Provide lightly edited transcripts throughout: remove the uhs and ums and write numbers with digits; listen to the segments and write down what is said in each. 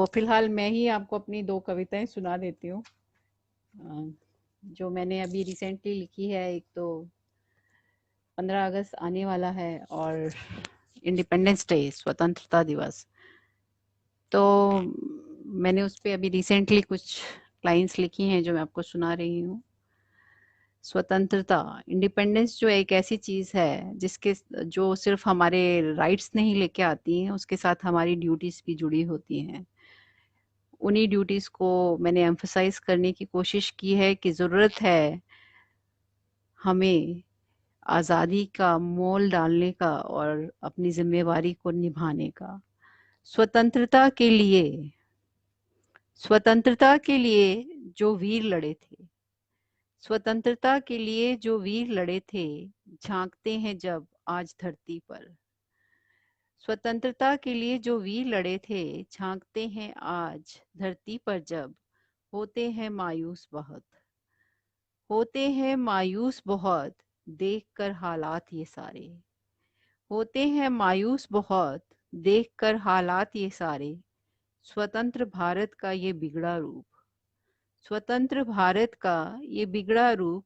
तो फिलहाल मैं ही आपको अपनी 2 कविताएँ सुना देती हूँ। जो मैंने अभी रिसेंटली लिखी है। एक तो 15 अगस्त आने वाला है और इंडिपेंडेंस डे, स्वतंत्रता दिवस। तो मैंने उस पे अभी रिसेंटली कुछ लाइन्स लिखी हैं जो मैं आपको सुना रही हूँ। स्वतंत्रता, इंडिपेंडेंस जो एक ऐसी चीज़ है जिसके जो सिर्फ हमारे राइट्स नहीं लेके आती हैं, उसके साथ हमारी ड्यूटीज़ भी जुड़ी होती हैं। उन्हीं ड्यूटीज़ को मैंने एम्फसाइज करने की कोशिश की है कि ज़रूरत है हमें आज़ादी का मोल डालने का और अपनी जिम्मेवारी को निभाने का। स्वतंत्रता के लिए स्वतंत्रता के लिए जो वीर लड़े थे, स्वतंत्रता के लिए जो वीर लड़े थे, झांकते हैं जब आज धरती पर। स्वतंत्रता के लिए जो वीर लड़े थे, झांकते हैं आज धरती पर जब, होते हैं मायूस बहुत, होते हैं मायूस बहुत, देखकर हालात ये सारे, होते हैं मायूस बहुत, देखकर हालात ये सारे। स्वतंत्र भारत का ये बिगड़ा रूप, स्वतंत्र भारत का ये बिगड़ा रूप,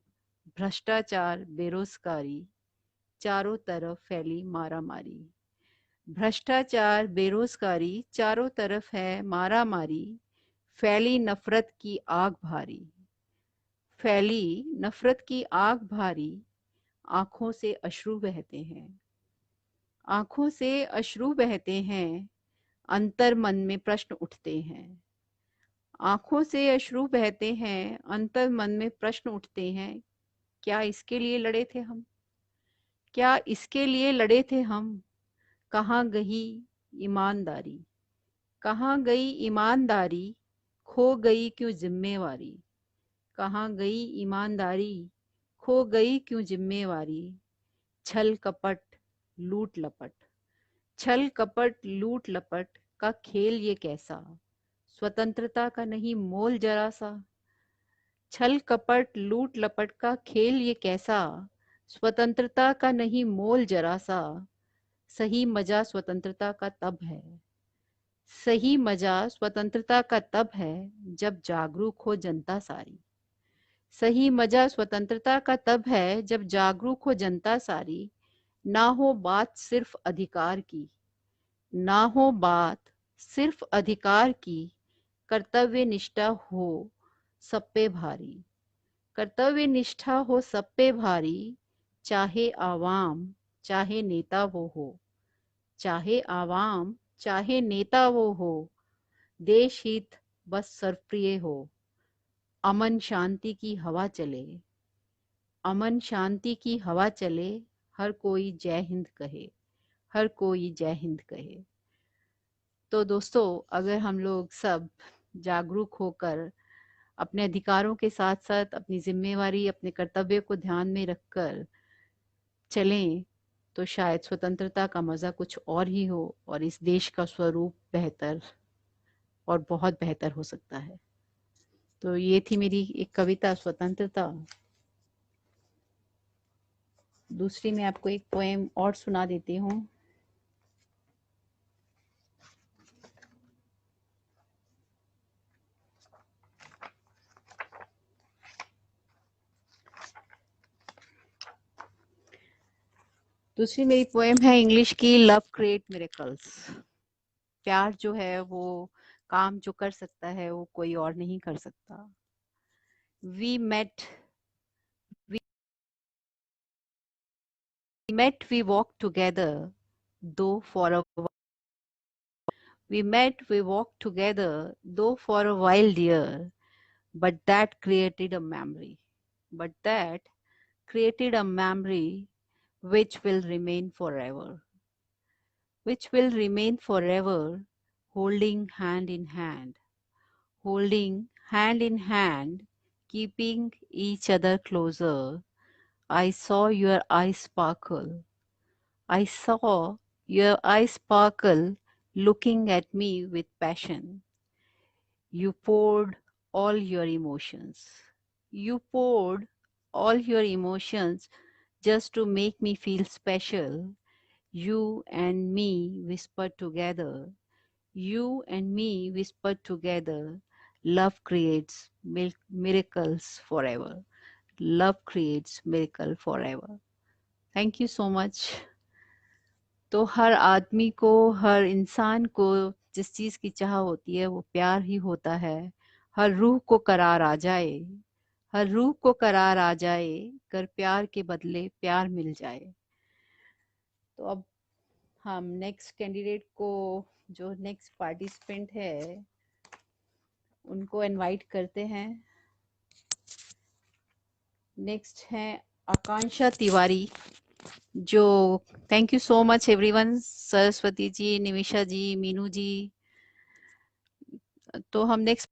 भ्रष्टाचार बेरोजगारी, चारों तरफ फैली मारामारी। भ्रष्टाचार बेरोजगारी, चारों तरफ है मारामारी, फैली नफरत की आग भारी, फैली नफरत की आग भारी, आंखों से अश्रु बहते हैं, आंखों से अश्रु बहते हैं, अंतर मन में प्रश्न उठते हैं, आंखों से अश्रु बहते हैं, अंतर मन में प्रश्न उठते हैं। क्या इसके लिए लड़े थे हम? क्या इसके लिए लड़े थे हम? कहाँ गई ईमानदारी? कहाँ गई ईमानदारी? खो गई क्यों जिम्मेवारी? कहाँ गई ईमानदारी? खो गई क्यों जिम्मेवारी? छल कपट लूट लपट, छल कपट लूट लपट का खेल ये कैसा? स्वतंत्रता का नहीं मोल जरा सा? छल कपट लूट लपट का खेल ये कैसा? स्वतंत्रता का नहीं मोल जरा सा? सही मजा स्वतंत्रता का तब है, सही मजा स्वतंत्रता का तब है जब जागरूक हो जनता सारी। सही मजा स्वतंत्रता का तब है जब जागरूक हो जनता सारी। ना हो बात सिर्फ अधिकार की, ना हो बात सिर्फ अधिकार की, कर्तव्य निष्ठा हो सब पे भारी, कर्तव्य निष्ठा हो सब पे भारी। चाहे आवाम चाहे नेता वो हो, चाहे आवाम चाहे नेता वो हो, देश हित बस सर्वप्रिय हो। अमन शांति की हवा चले, अमन शांति की हवा चले, हर कोई जय हिंद कहे, हर कोई जय हिंद कहे। तो दोस्तों, अगर हम लोग सब जागरूक होकर अपने अधिकारों के साथ साथ अपनी जिम्मेवारी, अपने कर्तव्य को ध्यान में रखकर चलें, तो शायद स्वतंत्रता का मज़ा कुछ और ही हो और इस देश का स्वरूप बेहतर और बहुत बेहतर हो सकता है। तो ये थी मेरी एक कविता स्वतंत्रता। दूसरी मैं आपको एक पोएम और सुना देती हूँ। दूसरी मेरी पोएम है इंग्लिश की, लव क्रिएट मिरेकल्स। प्यार जो है वो काम जो कर सकता है वो कोई और नहीं कर सकता। We met we met, we walked together, though for a we met, we walked together, though for a while, dear. But that created a memory. But that created a memory which will remain forever. Which will remain forever, holding hand in hand, holding hand in hand, keeping each other closer. I saw your eyes sparkle. I saw your eyes sparkle, looking at me with passion. You poured all your emotions. You poured all your emotions just to make me feel special. You and me whispered together. You and me whispered together, love creates miracles forever. Love creates miracle forever. Thank you so much. तो हर आदमी को, हर इंसान को जिस चीज की चाह होती है वो प्यार ही होता है। हर रूह को करार आ जाए, हर रूह को करार आ जाए, कर प्यार के बदले प्यार मिल जाए। तो अब हम नेक्स्ट कैंडिडेट को, जो नेक्स्ट पार्टिसिपेंट है, उनको इनवाइट करते हैं। नेक्स्ट है आकांक्षा तिवारी, जो thank you so much everyone, Saraswati ji, Nimisha ji, Meenu ji. तो हम नेक्स्ट